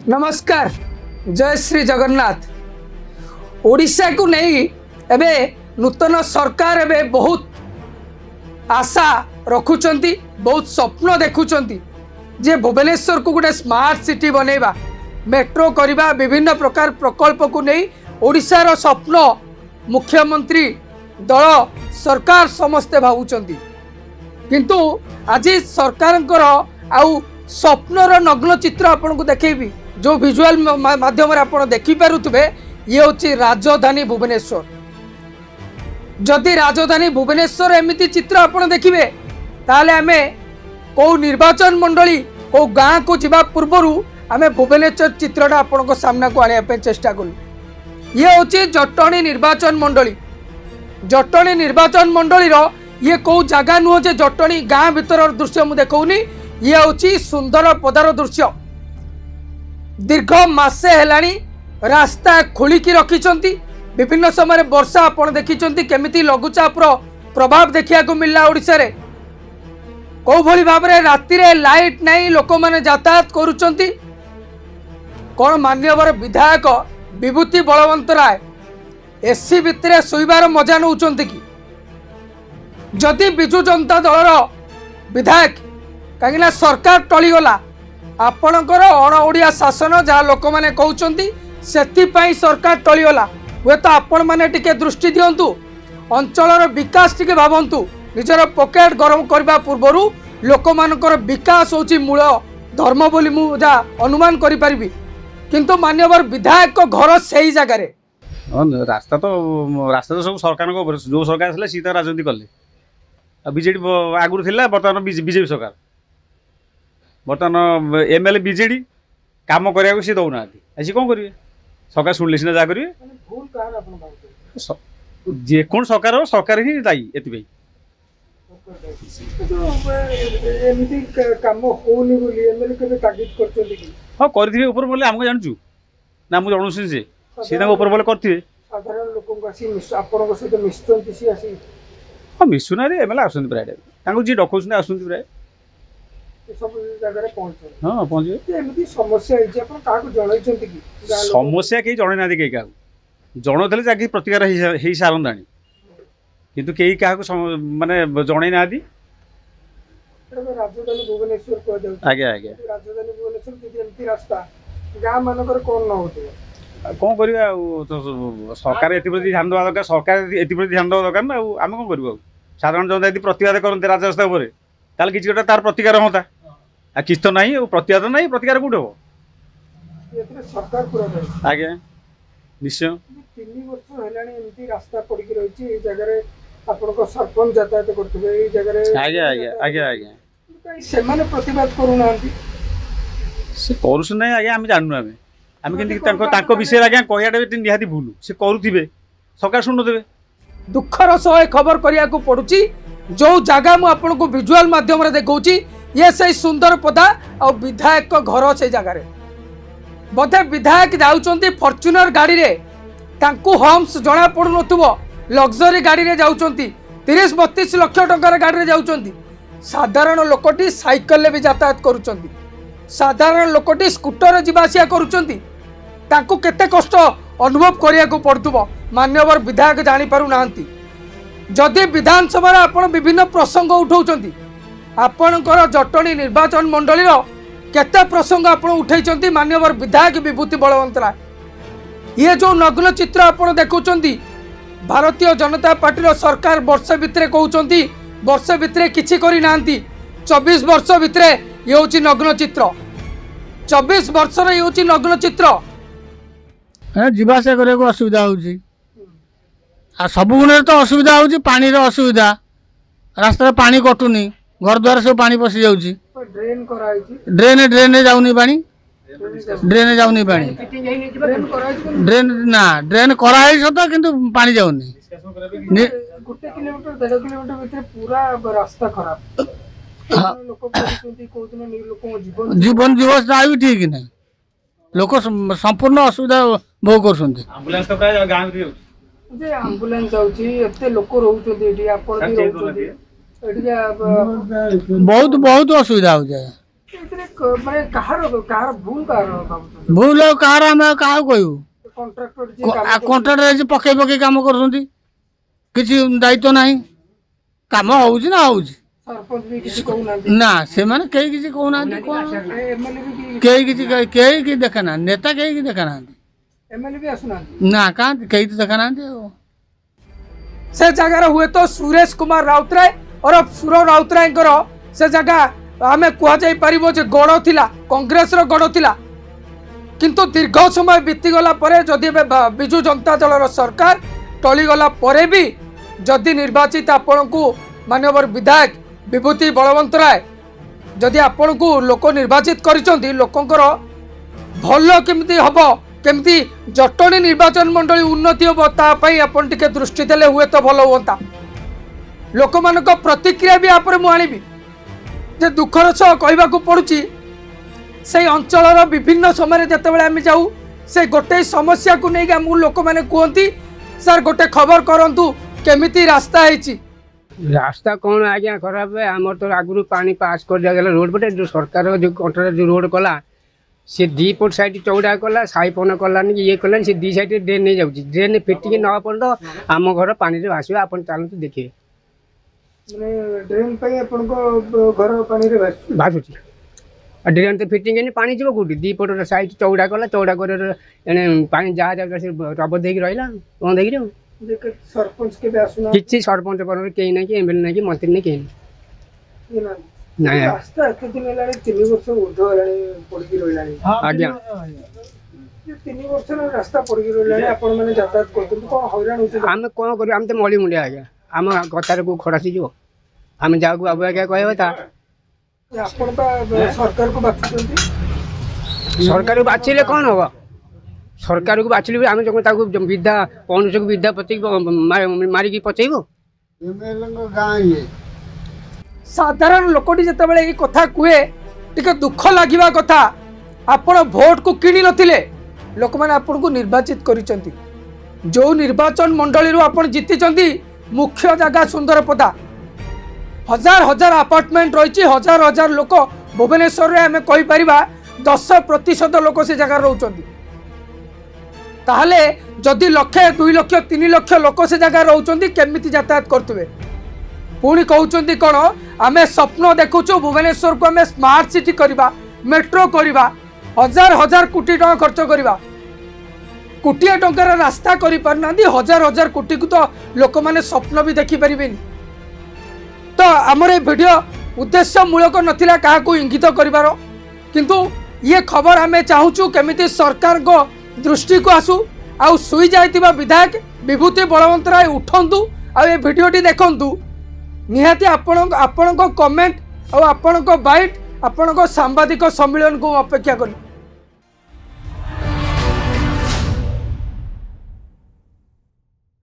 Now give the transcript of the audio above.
नमस्कार, जय श्री जगन्नाथ। ओडिशा को नहीं एबे नूतन सरकार एबे बहुत आशा रखुचंती, बहुत स्वप्न देखुचंती जे भुवनेश्वर को गोटे स्मार्ट सिटी बनैबा, मेट्रो करवा, विभिन्न प्रकार प्रकल्प को नहीं ओडिशार स्वप्न मुख्यमंत्री दल सरकार समस्ते भावुचंती। किंतु आज सरकार आउ स्वप्नर नग्न चित्र आपन को देखैबी, जो विजुअल माध्यम आप देखिपे। ये हूँ राजधानी भुवनेश्वर। जदि राजधानी भुवनेश्वर एमती चित्र आप देखिए ताले आमे को निर्वाचन मंडली को गाँ को जीवा पूर्वर आमे भुवनेश्वर चित्रटा आपण सामना को आने चेष्टा कलु। ये हूँ जटणी निर्वाचन मंडली। जटणी निर्वाचन मंडली ये कौ जगह नुह जे जटणी गाँ भीतर दृश्य मुझे देखौनी। ये हूँ सुंदर पदार दृश्य। दीर्घ मासे हेलानी रास्ता खोलिकी रखिंट। विभिन्न समय वर्षा आपण देखिंट केमिति लघुचापर प्रभाव देखा मिलला। ओडिशा रे कौ भली भाव में राति रे लाइट नहीं, लोक मैंने यातायात करुचंती। कौन माननीय विधायक विभूति बलवंत राय एसी भितर शोबार मजा नौचंती कि? जदि विजु जनता दलर विधायक कहीं सरकार टलीगला, आपणकर अण ओडिया शासन जहाँ लोक मैंने कहते से सरकार टलीगला, हे तो आपण मैंने टिके दृष्टि दिंतु, अंचलर विकास टिके भावंतु। निजर पॉकेट गरम करने पूर्वर लोक मानकर विकास होची मूल धर्म बोली मु जा अनुमान करि परिबी। किंतु मान्यवर विधायक घर सही जगार रास्ता तो सब सरकार जो सरकार आसला सी राजनीति कले। बीजेडी आगुरी थिला, बर्तमान बीजेपी सरकार, बर्तमान एमएलए बीजेडी काम करने सी दौना आज कौन करेंगे? सरकार शुणिले सीना जहाँ करेंगे। जेको सरकार हो सरकार ही दायी एथि हाँ करेंगे ऊपर बोले आमको जानचु ना मुझे जानूँ सी ऊपर बोले करेंगे। हाँ मिशुना एमएलए आसुँच प्राय जी डकाउन आसुँच प्राय हाँ पहुँचे। समस्या कहीं जन ना कहीं क्या जन थे जैसे प्रतिकार हो सारा किंतु कई क्या माने जन ना। आज्ञा आज्ञा कौन करवा सरकार एप्रति ध्यान देवा दरकार। सरकार एप्रति ध्यान देवा दरकार ना। आम कौन कर साधारण जनता यदि प्रतिवाद करते राजरास्ता उपर ताल कि गोटे तार प्रतिकार हाँ किस तो ना प्रतिवाद ना प्रतिकार कौट हम। आज्ञा निश्चय 3 वर्ष रास्ता पड़ी रही सरपंच यातायात करते। आज्ञा आज्ञा आज्ञा आज्ञा से प्रतिवाद करूना से करूना आज्ञा आम जानू आम के विषय आज्ञा कहटा निहाती भूल से करुवे सरकार शुणुवे। दुखर सह खबर करने को पड़ुची। जो जगह मुझे आपको विजुअल माध्यम देखा ये से सुंदर पदा और विधायक घर से जगार बोधे विधायक जाऊँच फॉर्च्यूनर गाड़ी रे हम्स जना पड़ू न लग्जरी गाड़ी रे जाऊँच 30-32 लाख टंकार गाड़ी रे जाऊँच। साधारण लोकटी साइकेल भी यातायात करुँच। साधारण लोकटी स्कूटर जीवासिया करुँच। केते कष्ट अनुभव करने को पड़ुव मान्यवर विधायक जानीपारु नाहंती। जदि विधानसभा आपण विभिन्न प्रसंग उठाउचंती, आपणकर जटणी निर्वाचन मंडलीर केते प्रसंग आपण उठाइचंती मान्यवर विधायक विभूति बलवंत राय। ये जो नग्न चित्र आपण देखुचंती भारतीय जनता पार्टी सरकार वर्ष भितर कहउचंती वर्ष भितर किछि करि नाहंती। 24 वर्ष भितर ये होची नग्न चित्र। 24 वर्ष रे होची नग्न चित्र। जीवाशा करने को असुविधा होची आ सब गुण तो असुविधा होची। पानी रो असुविधा, रास्ता पानी कटुनी, घर द्वार सब पानी पसी जाउची। ड्रेन जाउनी पानी, ड्रेन जाउनी पानी, ड्रेन ना ड्रेन कराई सत किंतु पानी जाउनी। 1 किलोमीटर 1.5 किलोमीटर भीतर पूरा रास्ता खराब। जीवन व्यवस्था भी ठीक नहीं, लोक संपूर्ण असुविधा भोग कर। एम्बुलेंस तो प्राय गाँव रे जे एम्बुलेंस जाउची एते लोक रहउछथि एठी आपण भी रहउछथि एठी बहुत बहुत असुविधा हो जाए। ମାନେ କାହାର ଭୁଲ କାହାର ଭାବୁଛନ୍ତି ଭୁଲ ଆଉ କାହାର ଆମେ କାହାକୁ କହିବୁ କଣ୍ଟ୍ରାକ୍ଟର ଯିଏ କାମ କରୁଛନ୍ତି, କଣ୍ଟ୍ରାକ୍ଟର ପକେଇ ପକେଇ କାମ କରୁଛନ୍ତି କିଛି ଦାୟିତ୍ୱ ନାହିଁ କାମ ହଉଛି ନା ହଉଛି ସରପଞ୍ଚ ବି କିଛି କହୁନାହାନ୍ତି ନା ସେମାନେ କେହି କିଛି କହୁନାହାନ୍ତି କଣ ଏମଏଲଏ ବି କେହି କିଛି ଦେଖା ନାହାନ୍ତି ନେତା କେହି କିଛି ଦେଖା ନାହାନ୍ତି ଏମଏଲଏ ବି ଆସୁନାହାନ୍ତି ନା କାହାନ୍ତି କେହି ତ ଦେଖା ନାହାନ୍ତି ଆଉ से जगार हुए तो सुरेश कुमार राउतराय और सुर राउतरायर से जगह आम कह गड़ थिला कांग्रेस रो गड़ थिला किंतु दीर्घ समय बीतीगला जदि विजु जनता दल सरकार टलीगला भी जदि निर्वाचित आपण को माननीय विधायक विभूति बलवंत राय जदि आपण को लोक निर्वाचित कर लोकंकर भल केमती हम केमती जटणी निर्वाचन मंडली उन्नति हम तापाई आपण टिके दृष्टि देले हुए तो भल हुआ लोक मान प्रतिक्रिया भी आप आनी जे दुखर सह कहवाक पड़ुची से अंचल विभिन्न समय जिते आम जाऊ से गोटे समस्या को लेकिन आमको लोक मैंने कहती सर गोटे खबर करूँ केमिति रास्ता है रास्ता कौन आज्ञा खराब है आम तो आगु पानी पास कर दिया रोड पटे जो सरकार जो कंट्राक्टर जो रोड कला सी दी पट साइड चौड़ा कला साइपन कलानी ये कलानी सी दी साइड ड्रेन नहीं जाऊँगी ड्रेन फिटिंग न पड़ो आम घर पानी भाषा आप चलते देखिए ड्रेन घर पानी भाषुची ड्रेन तो फिटिंग नहीं पानी जीव कौटी दी पट साइड चौड़ा कला चौड़ा कर पानी जहाँ जगह रब देख रहा बंद हो सरपंच के किसी सरपंच पर कहीं ना कि एमएलए ना कि मंत्री नहीं कहीं नहीं रास्ता एत दिन है 3 वर्ष ऊर्ध पड़ी रहा आज्ञा 3 वर्ष रास्ता पड़ी रहा आपण मैंने यातायात कर आम कौन कर आम तो मली मुंडिया आज्ञा आम कथार को खरासी जीव आम जाओ बाबू आज्ञा कहवा था सरकार को बाछुंट सरकार को बाछिले कौन हम सरकार को बाछिले आम जो विद्या पौनुष को विद्या पचेक मारिकी पचेब साधारण लोकटी जितेबाला ये कथा कहे टिके दुख लगे कथा आपण भोट को किणी नथिले लोक मैंने आपन को निर्वाचित करिसेंती जो निर्वाचन मंडली रू आपण जीतिचंती मुख्य जगह सुंदरपदा हजार हजार अपार्टमेंट रही हजार हजार लोक भुवनेश्वर में आम कहीपर 10% लोक से जगह रोचंती ताहले जदि 1 लाख 2 लाख 3 लाख लोक से जगह रोचंती केमिति यातायात करथुबे पुणी कहते कौन आम स्वप्न देखुचु भुवनेश्वर को आम स्मार्ट सिटी करवा मेट्रो करवा हजार हजार कोटी टका खर्च करवा कोटिया टंकार रास्ता करि पारना हजार हजार कोटी को तो लोक माने स्वप्न भी देखि परिबेनी तो आमर ये वीडियो उद्देश्य मूलक नथिला काहा को इंगित करिवार किंतु ये खबर आम चाहूचु केमिति सरकार को दृष्टि को आसू आउ सुई जाइतिबा विधायक विभूति बलवंत राय उठंतु आ ये वीडियोटी देखंतु निहाती आपण कमेंट और आपण बाइट आपण सांबादिक सम्मिलन को अपेक्षा करी।